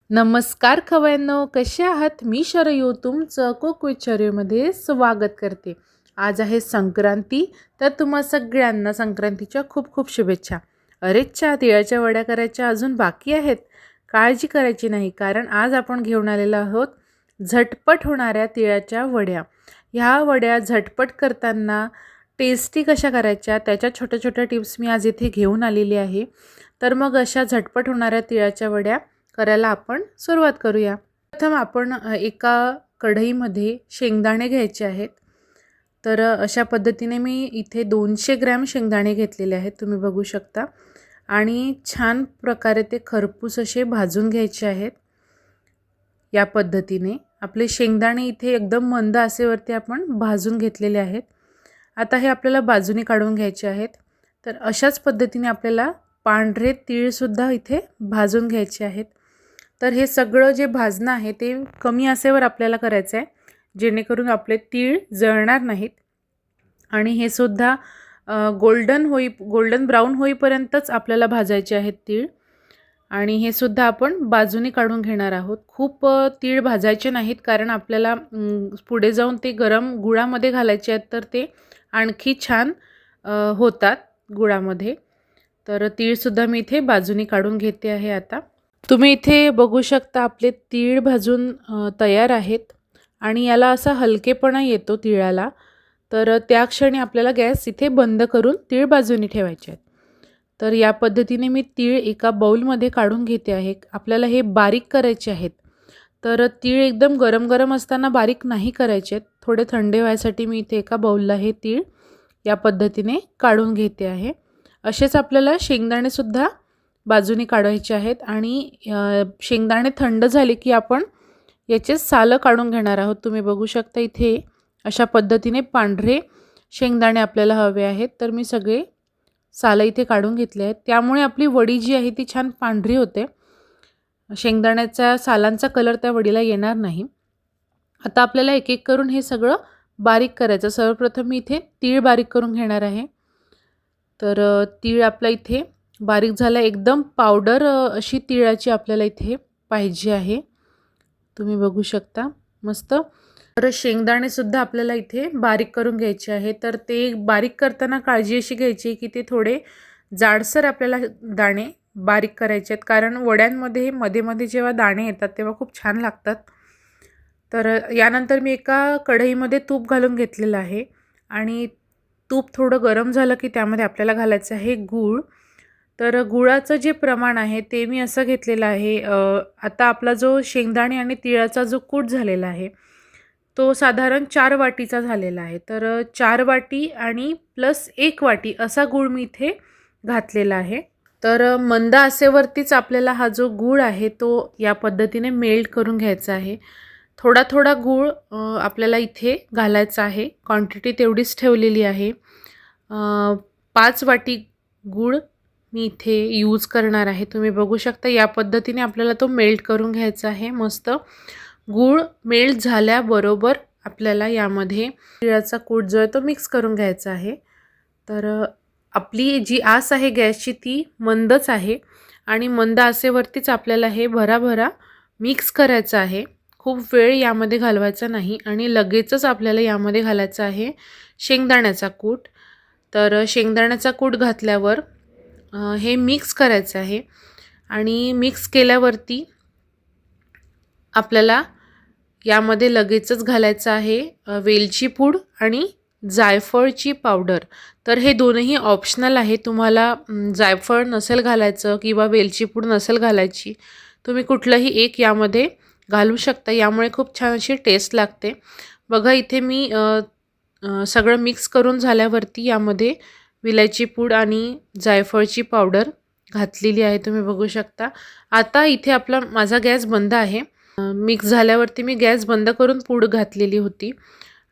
नमस्कार खवय्यांनो, कसे आहात? मी शरयू तुमचं कुक विथ शरयूमध्ये स्वागत करते. आज आहे संक्रांती, तर तुम्हा सगळ्यांना संक्रांतीच्या खूप खूप शुभेच्छा. अरेच्या तिळाच्या वड्या करायच्या अजून बाकी आहेत. काळजी करायची नाही, कारण आज आपण घेऊन आलेलो आहोत झटपट होणाऱ्या तिळाच्या वड्या. ह्या वड्या झटपट करताना टेस्टी कशा करायच्या त्याच्या छोट्या छोट्या टिप्स मी आज इथे घेऊन आलेली आहे. तर मग अशा झटपट होणाऱ्या तिळाच्या वड्या करायला आपण सुरुवात करूया. प्रथम आपण एका कढईमध्ये शेंगदाणे घ्यायचे आहेत. तर अशा पद्धतीने मी इथे 200 ग्रॅम शेंगदाणे घेतलेले आहेत, तुम्ही बघू शकता. आणि छान प्रकारे ते खरपूस असे भाजून घ्यायचे आहेत. या पद्धतीने आपले शेंगदाणे इथे एकदम मंद आचेवरती आपण भाजून घेतलेले आहेत. आता हे आपल्याला बाजूने काढून घ्यायचे आहेत. तर अशाच पद्धतीने आपल्याला पांढरे तीळसुद्धा इथे भाजून घ्यायचे आहेत. तर हे सगळं जे भाजणं आहे ते कमी आचेवर आपल्याला करायचं आहे, जेणेकरून आपले तीळ जळणार नाहीत. आणि हे सुद्धा गोल्डन ब्राऊन होईपर्यंतच आपल्याला भाजायचे आहेत तीळ. आणि हे सुद्धा आपण बाजूने काढून घेणार आहोत. खूप तीळ भाजायचे नाहीत, कारण आपल्याला पुढे जाऊन ते गरम गुळामध्ये घालायचे आहेत, तर ते आणखी छान होतात गुळामध्ये. तर तीळसुद्धा मी इथे बाजूने काढून घेते आहे. आता तुम्ही इथे बघू शकता आपले तीळ भाजून तयार आहेत. आणि याला असा हलकेपणा येतो तिळाला. तर त्या क्षणी आपल्याला गॅस इथे बंद करून तीळ बाजूने ठेवायचे आहेत. तर या पद्धतीने मी तीळ एका बाउलमध्ये काढून घेते आहे. आपल्याला हे बारीक करायचे आहेत. तर तीळ एकदम गरम गरम असताना बारीक नाही करायचे आहेत. थोडे थंड व्हायसाठी मी इथे एका बाउलला हे तीळ या पद्धतीने काढून घेते आहे. असेच आपल्याला शेंगदाणेसुद्धा बाजूने काढायचे आहेत. आणि शेंगदाणे थंड झाले की आपण याचे सालं काढून घेणार आहोत. तुम्ही बघू शकता इथे अशा पद्धतीने पांढरे शेंगदाणे आपल्याला हवे आहेत. तर मी सगळे सालं इथे काढून घेतले आहेत. त्यामुळे आपली वडी जी आहे ती छान पांढरी होते. शेंगदाण्याचा सालांचा कलर त्या वडीला येणार नाही. आता आपल्याला एक एक करून हे सगळं बारीक करायचं. सर्वप्रथम मी इथे तीळ बारीक करून घेणार आहे. तर तीळ आपला इथे बारीक झाला. एकदम पावडर अशी तिळाची आपल्याला इथे पाहिजे आहे. तुम्ही बघू शकता मस्त. तर शेंगदाणेसुद्धा आपल्याला इथे बारीक करून घ्यायचे आहे. तर ते बारीक करताना काळजी अशी घ्यायची की ते थोडे जाडसर आपल्याला दाणे बारीक करायचे आहेत, कारण वड्यांमध्ये मध्ये मध्ये जेव्हा दाणे येतात तेव्हा खूप छान लागतात. तर यानंतर मी एका कढईमध्ये तूप घालून घेतलेलं आहे. आणि तूप थोडं गरम झालं की त्यामध्ये आपल्याला घालायचं आहे गूळ. तर गुळाचं जे प्रमाण आहे ते मी असं घेतलेलं आहे. आता आपला जो शेंगदाणे आणि तिळाचा जो कूट झालेला आहे तो साधारण 4 वाटीचा झालेला आहे. तर 4 वाटी आणि प्लस 1 वाटी असा गूळ मी इथे घातलेला आहे. तर मंद आचेवरतीच आपल्याला हा जो गूळ आहे तो या पद्धतीने मेल्ट करून घ्यायचा आहे. थोडा थोडा गूळ आपल्याला इथे घालायचा आहे. क्वांटिटी तेवढीच ठेवलेली आहे. 5 वाटी गूळ मी इथे यूज करणार आहे. तुम्ही बघू शकता या पद्धतीने आपल्याला तो मेल्ट करून घ्यायचा आहे. मस्त गूळ मेल्ट झाल्याबरोबर आपल्याला यामध्ये तिळाचा कूट जो आहे तो मिक्स करून घ्यायचा आहे. तर आपली जी आस आहे गॅसची ती मंदच आहे. आणि मंद आचेवरतीच आपल्याला हे भराभरा मिक्स करायचं आहे. खूप वेळ यामध्ये घालवायचा नाही. आणि लगेचच आपल्याला यामध्ये घालायचं आहे शेंगदाण्याचा कूट. तर शेंगदाण्याचा कूट घातल्यावर हे मिक्स करायचं आहे. आणि मिक्स केल्यावरती आपल्याला यामध्ये लगेचच घालायचं आहे वेलची पूड आणि जायफळची पावडर. तर हे दोनही ऑप्शनल आहे. तुम्हाला जायफळ नसेल घालायचं किंवा वेलची पूड नसेल घालायची, तुम्ही कुठलंही एक यामध्ये घालू शकता. यामुळे खूप छान अशी टेस्ट लागते. बघा इथे मी सगळं मिक्स करून झाल्यावरती यामध्ये विलायची पूड आणि जायफळची पावडर घातलेली आहे. तुम्ही बघू शकता. आता इथे माझा गॅस बंद आहे. मिक्स झाल्यावरती मी गॅस बंद करून पूड घातलेली होती.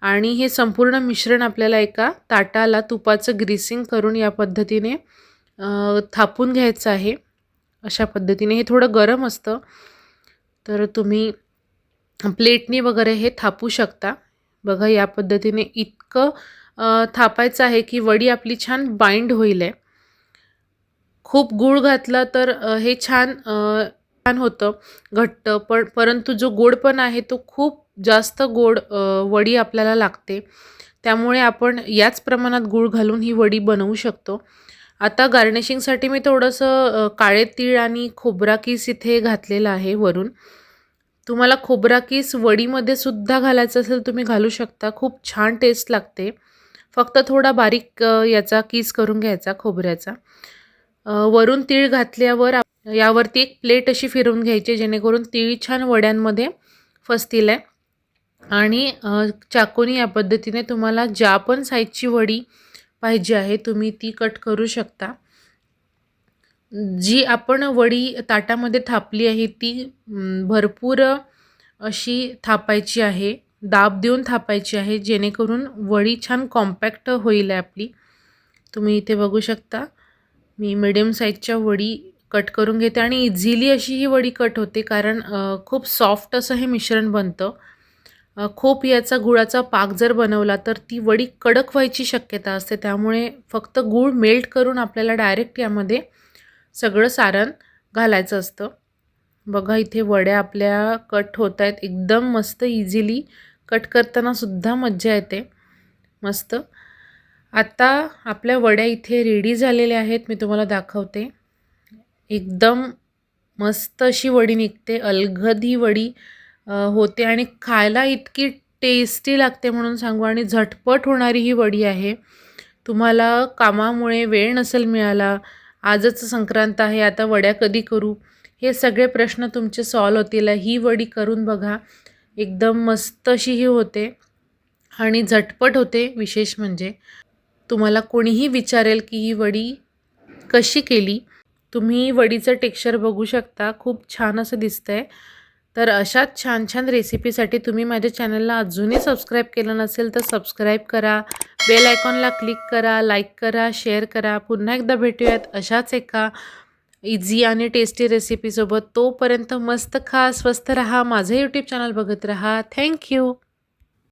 आणि हे संपूर्ण मिश्रण आपल्याला एका ताटाला तुपाचं ग्रीसिंग करून या पद्धतीने थापून घ्यायचं आहे. अशा पद्धतीने हे थोडं गरम असतं, तर तुम्ही प्लेटनी वगैरे हे थापू शकता. बघा या पद्धतीने इतकं थापायचं आहे की वडी आपली छान बाइंड होईल आहे. खूप गूळ घातला तर हे छान छान होतं घट्ट, परंतु जो गोडपणा आहे तो खूप जास्त गोड वडी आपल्याला लागते. त्यामुळे आपण याच प्रमाणात गूळ घालून ही वडी बनवू शकतो. आता गार्निशिंगसाठी मी थोडंसं काळे तीळ आणि खोबरा कीस इथे घातलेला आहे वरून. तुम्हाला खोबरा कीस वडीमध्ये सुद्धा घालायचं असेल तुम्ही घालू शकता. खूप छान टेस्ट लागते. फक्त थोडा बारीक याचा कीस करून घ्यायचा खोबऱ्याचा. वरून तीळ घातल्यावर यावरती एक प्लेट अशी फिरवून घ्यायची जेणेकरून तीळ छान वड्यांमध्ये फसतील आहे. आणि चाकूनी या पद्धतीने तुम्हाला ज्या पण साईजची वडी पाहिजे आहे तुम्ही ती कट करू शकता. जी आपण वडी ताटामध्ये थापली आहे ती भरपूर अशी थापायची आहे, दाब देऊन थापायची आहे जेणेकरून वडी छान कॉम्पॅक्ट होईल आपली. तुम्ही इथे बघू शकता मी मिडियम साईजच्या वडी कट करून घेते आणि इझिली अशी ही वडी कट होते कारण खूप सॉफ्ट असं हे मिश्रण बनतं. खूप याचा गुळाचा पाक जर बनवला तर ती वडी कडक व्हायची शक्यता असते. त्यामुळे फक्त गूळ मेल्ट करून आपल्याला डायरेक्ट यामध्ये सगळं सारण घालायचं असतं. बघा इथे वड्या आपल्या कट होत आहेत एकदम मस्त इझिली. कट करताना सुद्धा मज्जा येते मस्त. आता आपल्या वड्या इथे रेडी झालेल्या आहेत. मी तुम्हाला दाखवते. एकदम मस्त अशी वडी निघते, अलगद ही वडी होते आणि खायला इतकी टेस्टी लागते म्हणून सांगू. आणि झटपट होणारी ही वडी आहे. तुम्हाला कामामुळे वेळ नसेल मिळाला, आजच संक्रांत आहे, आता वड्या कधी करू, हे सगळे प्रश्न तुमचे सॉल्व होतील. ही वडी करून बघा, एकदम मस्त अशी ही होते आणि झटपट होते. विशेष म्हणजे तुम्हाला कोणीही विचारेल की ही वडी कशी केली. तुम्ही वडीचं टेक्स्चर बघू शकता, खूप छान असं दिसतंय. तर अशाच छान छान रेसिपीसाठी तुम्ही माझ्या चॅनलला अजूनही सबस्क्राईब केलं नसेल तर सबस्क्राईब करा, बेल आयकॉनला क्लिक करा, लाईक करा, शेअर करा. पुन्हा एकदा भेटूयात अशाच एका इझी आणि टेस्टी रेसिपीसोबत. तोपर्यंत मस्त खा, स्वस्त रहा, माझं यूट्यूब चॅनल बघत रहा. थँक्यू.